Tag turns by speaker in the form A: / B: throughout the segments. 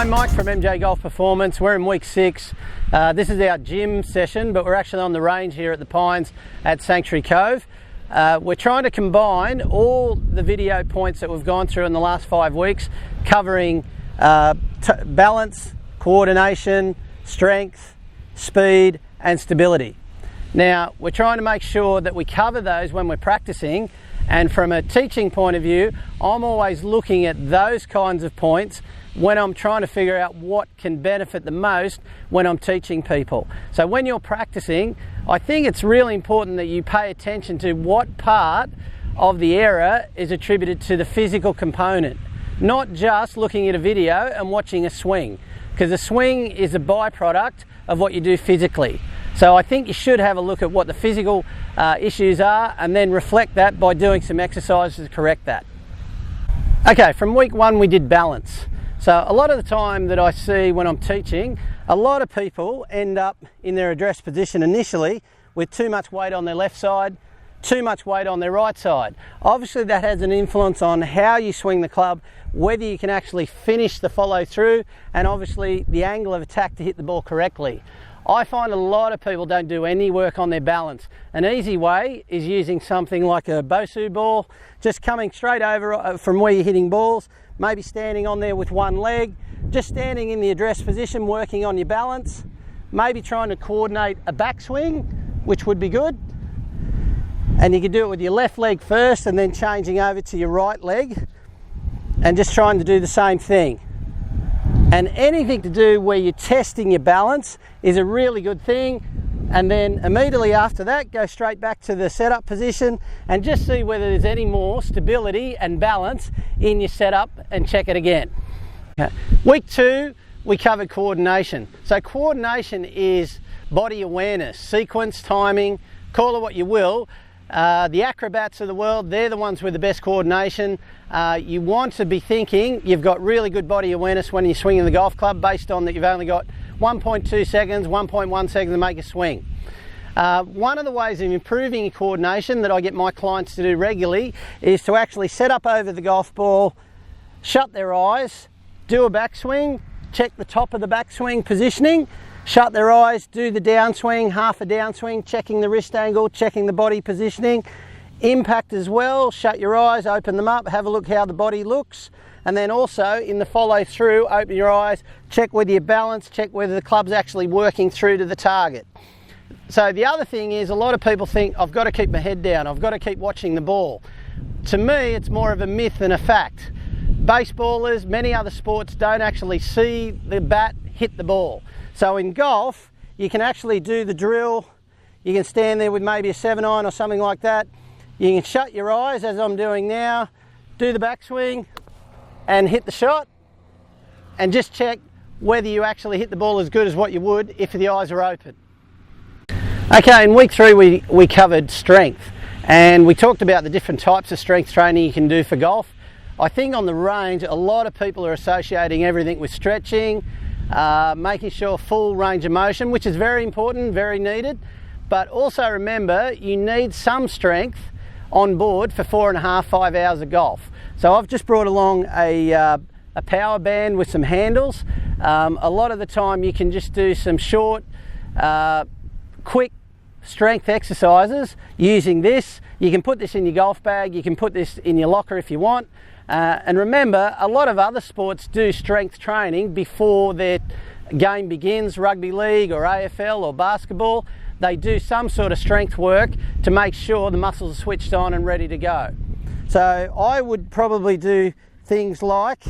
A: I'm Mike from MJ Golf Performance. We're in week 6. This is our gym session, but we're actually on the range here at the Pines at Sanctuary Cove. We're trying to combine all the video points that we've gone through in the last 5 weeks, covering balance, coordination, strength, speed and stability. Now, we're trying to make sure that we cover those when we're practicing, and from a teaching point of view, I'm always looking at those kinds of points when I'm trying to figure out what can benefit the most when I'm teaching people. So when you're practicing, I think it's really important that you pay attention to what part of the error is attributed to the physical component, not just looking at a video and watching a swing, because a swing is a byproduct of what you do physically. So I think you should have a look at what the physical issues are and then reflect that by doing some exercises to correct that. Okay, from week 1 we did balance. So a lot of the time that I see when I'm teaching, a lot of people end up in their address position initially with too much weight on their left side, too much weight on their right side. Obviously that has an influence on how you swing the club, whether you can actually finish the follow through, and obviously the angle of attack to hit the ball correctly. I find a lot of people don't do any work on their balance. An easy way is using something like a Bosu ball, just coming straight over from where you're hitting balls, maybe standing on there with one leg, just standing in the address position, working on your balance, maybe trying to coordinate a backswing, which would be good. And you can do it with your left leg first and then changing over to your right leg and just trying to do the same thing. And anything to do where you're testing your balance is a really good thing. And then immediately after that, go straight back to the setup position and just see whether there's any more stability and balance in your setup and check it again. Okay. Week 2, we covered coordination. So coordination is body awareness, sequence, timing, call it what you will. The acrobats of the world, they're the ones with the best coordination. You want to be thinking you've got really good body awareness when you're swinging the golf club, based on that you've only got 1.2 seconds, 1.1 seconds to make a swing. One of the ways of improving your coordination that I get my clients to do regularly is to actually set up over the golf ball, shut their eyes, do a backswing, check the top of the backswing positioning, shut their eyes, do the downswing, half a downswing, checking the wrist angle, checking the body positioning. Impact as well, shut your eyes, open them up, have a look how the body looks. And then also in the follow through, open your eyes, check whether you're balanced, check whether the club's actually working through to the target. So the other thing is, a lot of people think, I've got to keep my head down, I've got to keep watching the ball. To me, it's more of a myth than a fact. Baseballers, many other sports don't actually see the bat hit the ball. So in golf, you can actually do the drill. You can stand there with maybe a 7-iron or something like that. You can shut your eyes, as I'm doing now, do the backswing and hit the shot, and just check whether you actually hit the ball as good as what you would if the eyes are open. Okay, in week 3 we covered strength, and we talked about the different types of strength training you can do for golf. I think on the range, a lot of people are associating everything with stretching, making sure full range of motion, which is very important, very needed. But also remember, you need some strength on board for 4.5, 5 hours of golf. So I've just brought along a power band with some handles. A lot of the time you can just do some short, quick strength exercises using this. You can put this in your golf bag, you can put this in your locker if you want. And remember, a lot of other sports do strength training before their game begins, rugby league or AFL or basketball. They do some sort of strength work to make sure the muscles are switched on and ready to go. So I would probably do things like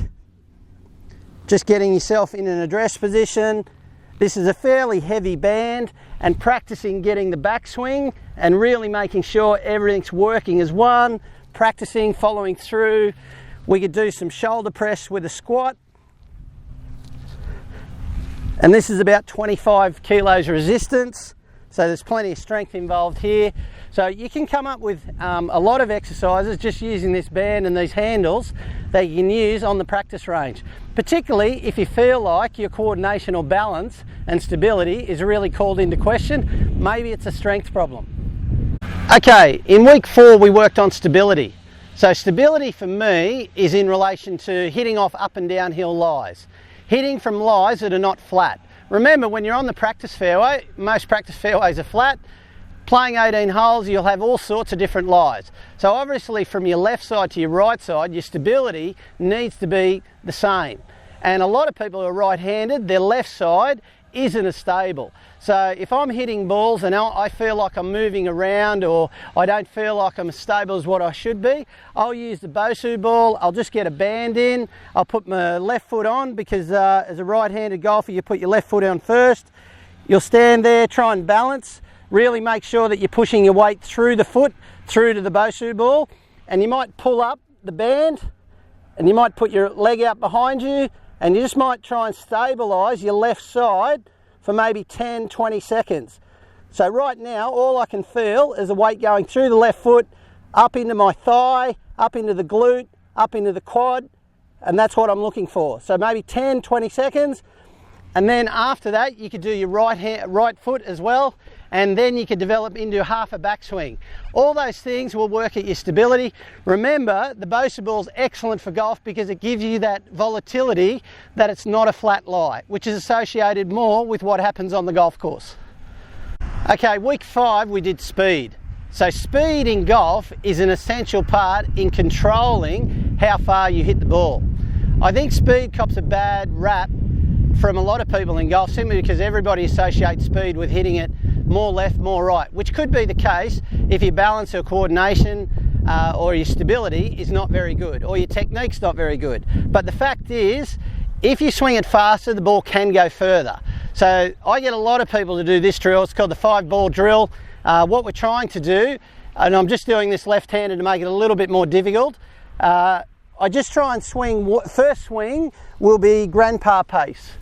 A: just getting yourself in an address position. This is a fairly heavy band, and practicing getting the backswing and really making sure everything's working as one, practicing following through. We could do some shoulder press with a squat. And this is about 25 kilos resistance. So there's plenty of strength involved here. So you can come up with a lot of exercises just using this band and these handles that you can use on the practice range. Particularly if you feel like your coordination or balance and stability is really called into question, maybe it's a strength problem. Okay, in week 4 we worked on stability. So stability for me is in relation to hitting off up and downhill lies. hitting from lies that are not flat. Remember, when you're on the practice fairway, most practice fairways are flat. Playing 18 holes, you'll have all sorts of different lies. So obviously from your left side to your right side, your stability needs to be the same. And a lot of people who are right-handed, their left side isn't as stable. So if I'm hitting balls and I feel like I'm moving around, or I don't feel like I'm as stable as what I should be, I'll use the Bosu ball. I'll just get a band in. I'll put my left foot on, because as a right-handed golfer, you put your left foot on first. You'll stand there, try and balance. Really make sure that you're pushing your weight through the foot, through to the Bosu ball, and you might pull up the band, and you might put your leg out behind you, and you just might try and stabilise your left side for maybe 10, 20 seconds. So right now, all I can feel is the weight going through the left foot, up into my thigh, up into the glute, up into the quad, and that's what I'm looking for. So maybe 10, 20 seconds, and then after that, you could do your right foot as well, and then you could develop into half a backswing. All those things will work at your stability. Remember, the Bosu ball is excellent for golf because it gives you that volatility that it's not a flat lie, which is associated more with what happens on the golf course. Okay, week 5 we did speed. So speed in golf is an essential part in controlling how far you hit the ball. I think speed cops a bad rap from a lot of people in golf simply because everybody associates speed with hitting it more left, more right, which could be the case if your balance or coordination or your stability is not very good, or your technique's not very good. But the fact is, if you swing it faster, the ball can go further. So I get a lot of people to do this drill. It's called the 5-ball drill. What we're trying to do, and I'm just doing this left-handed to make it a little bit more difficult, I just try and swing, first swing will be grandpa pace.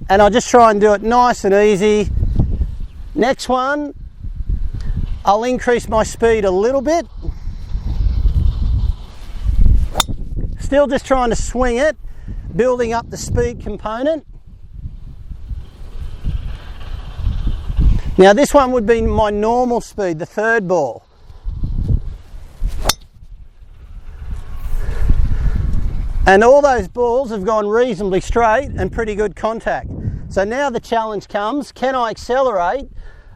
A: And I just try and do it nice and easy. Next one, I'll increase my speed a little bit. Still just trying to swing it, building up the speed component. Now this one would be my normal speed, the 3rd ball. And all those balls have gone reasonably straight and pretty good contact. So now the challenge comes, can I accelerate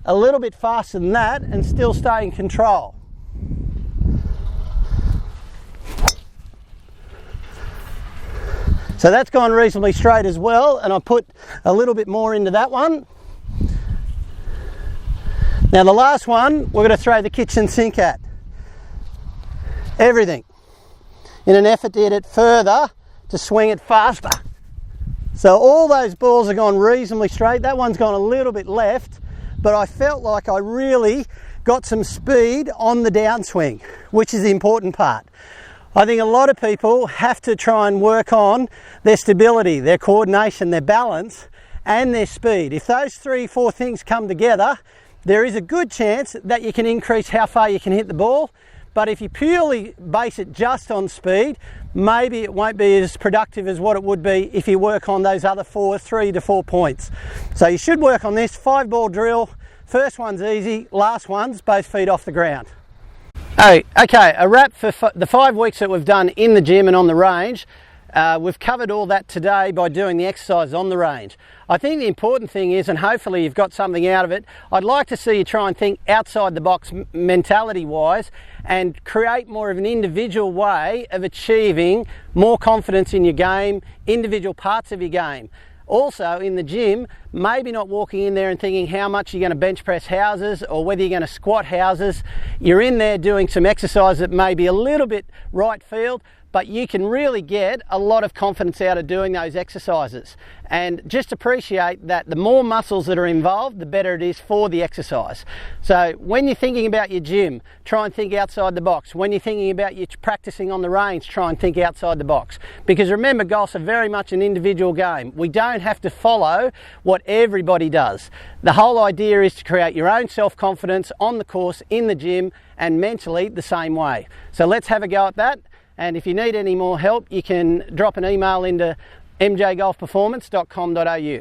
A: a little bit faster than that and still stay in control? So that's gone reasonably straight as well, and I put a little bit more into that one. Now the last one, we're going to throw the kitchen sink at. Everything, in an effort to get it further, to swing it faster. So all those balls have gone reasonably straight. That one's gone a little bit left, but I felt like I really got some speed on the downswing, which is the important part. I think a lot of people have to try and work on their stability, their coordination, their balance, and their speed. If those 3-4 things come together, there is a good chance that you can increase how far you can hit the ball. But if you purely base it just on speed, maybe it won't be as productive as what it would be if you work on those other 3 to 4 points. So you should work on this 5-ball drill. First one's easy, last one's both feet off the ground. Okay, a wrap for the 5 weeks that we've done in the gym and on the range. We've covered all that today by doing the exercise on the range. I think the important thing is, and hopefully you've got something out of it, I'd like to see you try and think outside the box mentality wise and create more of an individual way of achieving more confidence in your game, individual parts of your game. Also in the gym, maybe not walking in there and thinking how much you're going to bench press houses or whether you're going to squat houses. You're in there doing some exercise that may be a little bit right field, but you can really get a lot of confidence out of doing those exercises. And just appreciate that the more muscles that are involved, the better it is for the exercise. So when you're thinking about your gym, try and think outside the box. When you're thinking about your practicing on the range, try and think outside the box. Because remember, golf's very much an individual game. We don't have to follow what everybody does. The whole idea is to create your own self-confidence on the course, in the gym, and mentally the same way. So let's have a go at that. And if you need any more help, you can drop an email into mjgolfperformance.com.au.